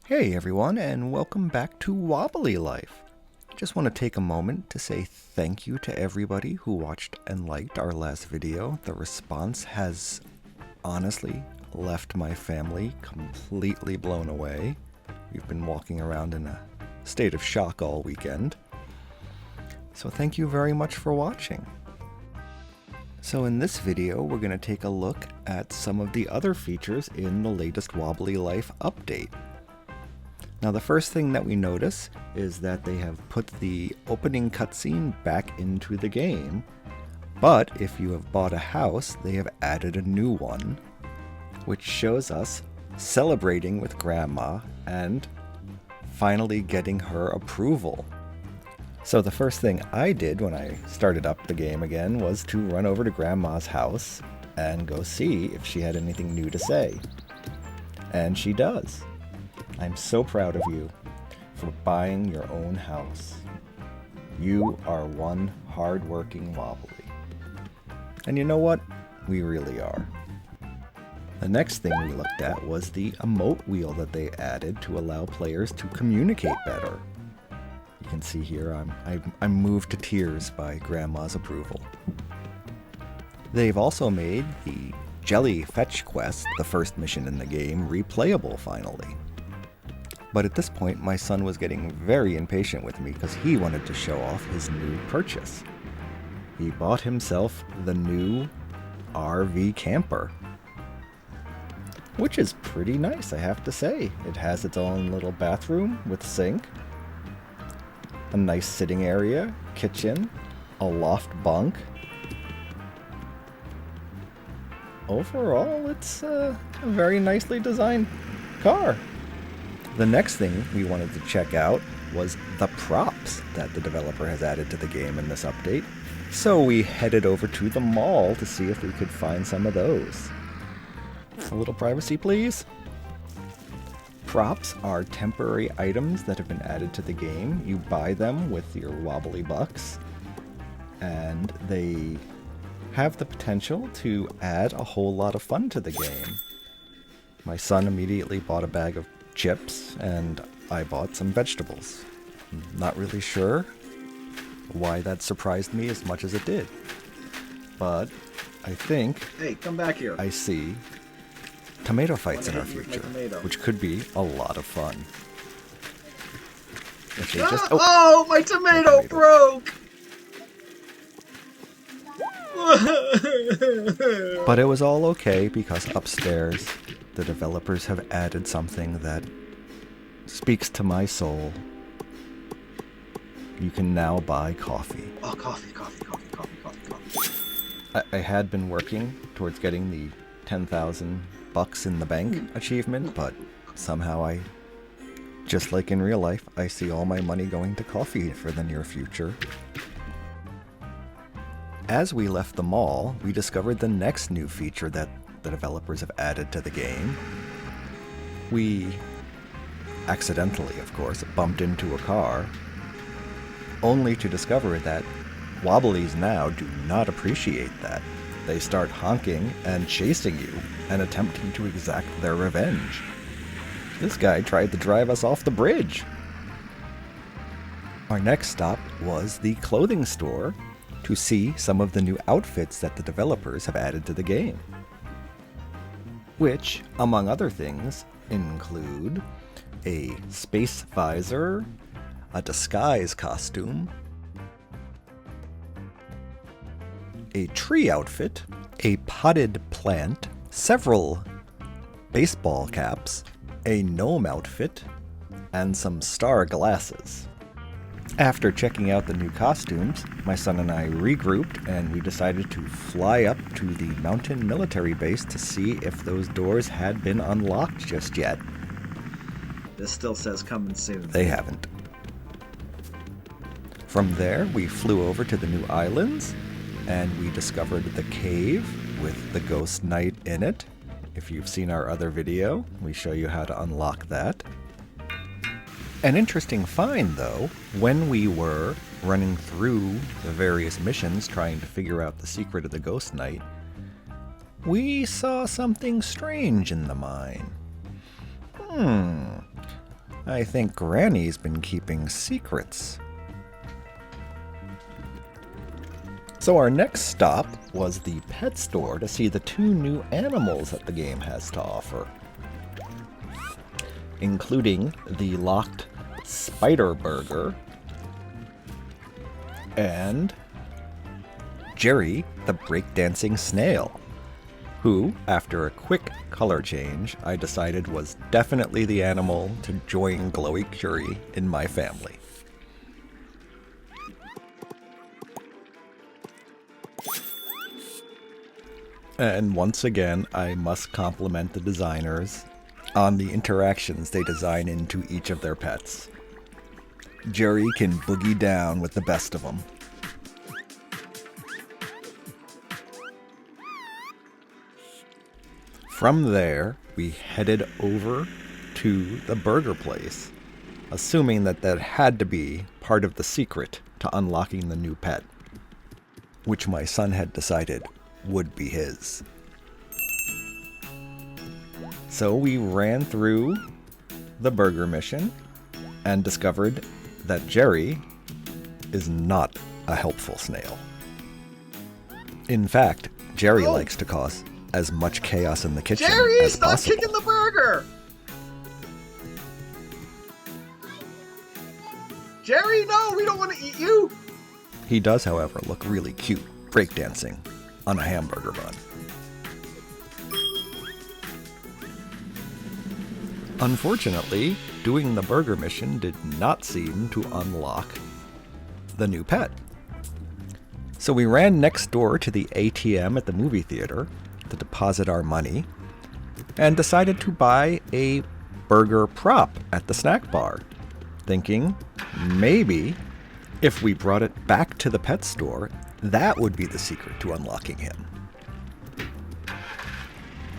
Hey everyone, and welcome back to Wobbly Life. Just want to take a moment to say thank you to everybody who watched and liked our last video. The response has honestly left my family completely blown away. We've been walking around in a state of shock all weekend. So thank you very much for watching. So in this video, we're going to take a look at some of the other features in the latest Wobbly Life update. Now the first thing that we notice is that they have put the opening cutscene back into the game, but if you have bought a house, they have added a new one, which shows us celebrating with Grandma and finally getting her approval. So the first thing I did when I started up the game again was to run over to Grandma's house and go see if she had anything new to say. And she does. I'm so proud of you for buying your own house. You are one hard-working Wobbly. And you know what? We really are. The next thing we looked at was the emote wheel that they added to allow players to communicate better. You can see here I'm moved to tears by Grandma's approval. They've also made the Jelly Fetch quest, the first mission in the game, replayable finally. But at this point, my son was getting very impatient with me because he wanted to show off his new purchase. He bought himself the new RV camper, which is pretty nice, I have to say. It has its own little bathroom with sink, a nice sitting area, kitchen, a loft bunk. Overall, it's a very nicely designed car. The next thing we wanted to check out was the props that the developer has added to the game in this update. So we headed over to the mall to see if we could find some of those. A little privacy, please. Props are temporary items that have been added to the game. You buy them with your Wobbly Bucks, and they have the potential to add a whole lot of fun to the game. My son immediately bought a bag of chips, and I bought some vegetables. I'm not really sure why that surprised me as much as it did, but I think Hey, come back here. I see tomato fights in our future, which could be a lot of fun. If they just oh, my tomato broke! But it was all okay because upstairs the developers have added something that speaks to my soul. You can now buy coffee. Oh, coffee. I had been working towards getting the 10,000 bucks in the bank achievement, but somehow just like in real life, I see all my money going to coffee for the near future. As we left the mall, we discovered the next new feature that the developers have added to the game. We accidentally, of course, bumped into a car, only to discover that Wobblies now do not appreciate that. They start honking and chasing you and attempting to exact their revenge. This guy tried to drive us off the bridge. Our next stop was the clothing store to see some of the new outfits that the developers have added to the game, which, among other things, include a space visor, a disguise costume, a tree outfit, a potted plant, several baseball caps, a gnome outfit, and some star glasses. After checking out the new costumes, my son and I regrouped and we decided to fly up to the mountain military base to see if those doors had been unlocked just yet. This still says coming soon. They haven't. From there, we flew over to the new islands and we discovered the cave with the ghost knight in it. If you've seen our other video, we show you how to unlock that. An interesting find, though, when we were running through the various missions trying to figure out the secret of the Ghost Knight, we saw something strange in the mine. I think Granny's been keeping secrets. So our next stop was the pet store to see the 2 new animals that the game has to offer, including the locked Spider Burger and Jerry the breakdancing snail, who, after a quick color change, I decided was definitely the animal to join Glowy Curie in my family. And once again, I must compliment the designers on the interactions they design into each of their pets. Jerry can boogie down with the best of them. From there, we headed over to the burger place, assuming that that had to be part of the secret to unlocking the new pet, which my son had decided would be his. So we ran through the burger mission and discovered that Jerry is not a helpful snail. In fact, Jerry likes to cause as much chaos in the kitchen Jerry, as stop possible. kicking the burger! Jerry, no, we don't want to eat you! He does, however, look really cute breakdancing on a hamburger bun. Unfortunately, doing the burger mission did not seem to unlock the new pet. So we ran next door to the ATM at the movie theater to deposit our money and decided to buy a burger prop at the snack bar, thinking maybe if we brought it back to the pet store, that would be the secret to unlocking him.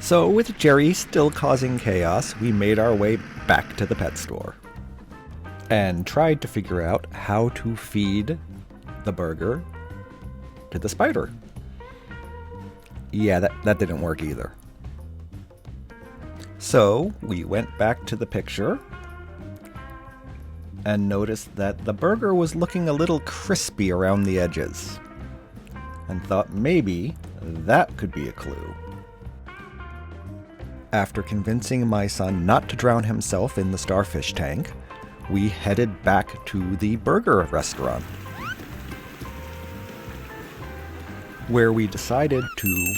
So with Jerry still causing chaos, we made our way back to the pet store and tried to figure out how to feed the burger to the spider. Yeah, that didn't work either. So we went back to the picture and noticed that the burger was looking a little crispy around the edges, and thought maybe that could be a clue. After convincing my son not to drown himself in the starfish tank, we headed back to the burger restaurant, where we decided to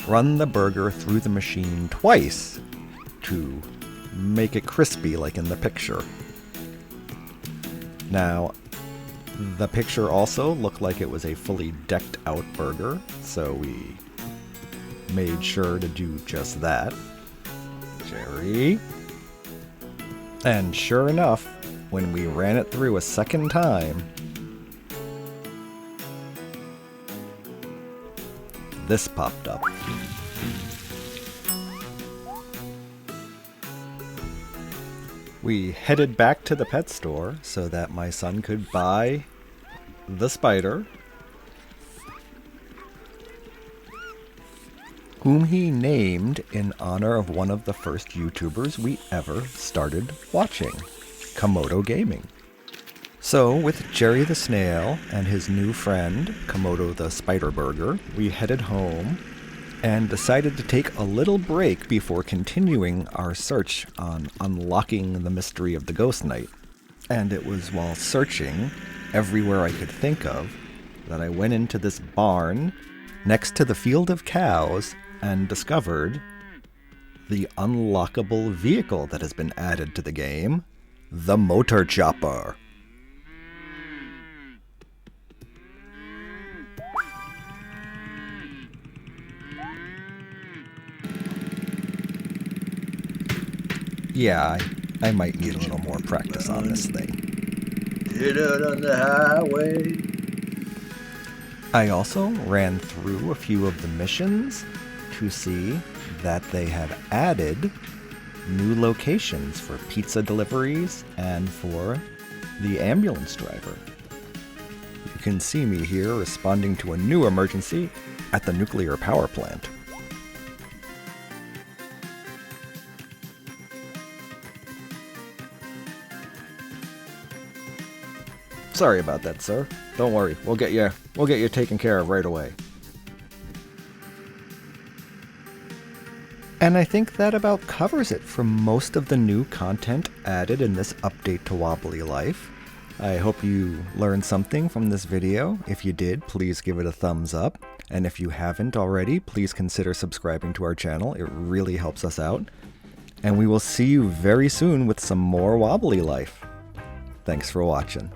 run the burger through the machine twice to make it crispy like in the picture. Now, the picture also looked like it was a fully decked out burger, so we made sure to do just that. Jerry. And sure enough, when we ran it through a second time, this popped up. We headed back to the pet store so that my son could buy the spider, whom he named in honor of one of the first YouTubers we ever started watching, Komodo Gaming. So, with Jerry the Snail and his new friend, Komodo the Spider Burger, we headed home and decided to take a little break before continuing our search on unlocking the mystery of the Ghost Knight. And it was while searching everywhere I could think of that I went into this barn next to the field of cows and discovered the unlockable vehicle that has been added to the game, the Motor Chopper. Yeah, I might need a little more practice on this thing. Hit it on the highway. I also ran through a few of the missions to see that they had added new locations for pizza deliveries and for the ambulance driver. You can see me here responding to a new emergency at the nuclear power plant. Sorry about that, sir. Don't worry, we'll get you taken care of right away. And I think that about covers it for most of the new content added in this update to Wobbly Life. I hope you learned something from this video. If you did, please give it a thumbs up. And if you haven't already, please consider subscribing to our channel. It really helps us out. And we will see you very soon with some more Wobbly Life. Thanks for watching.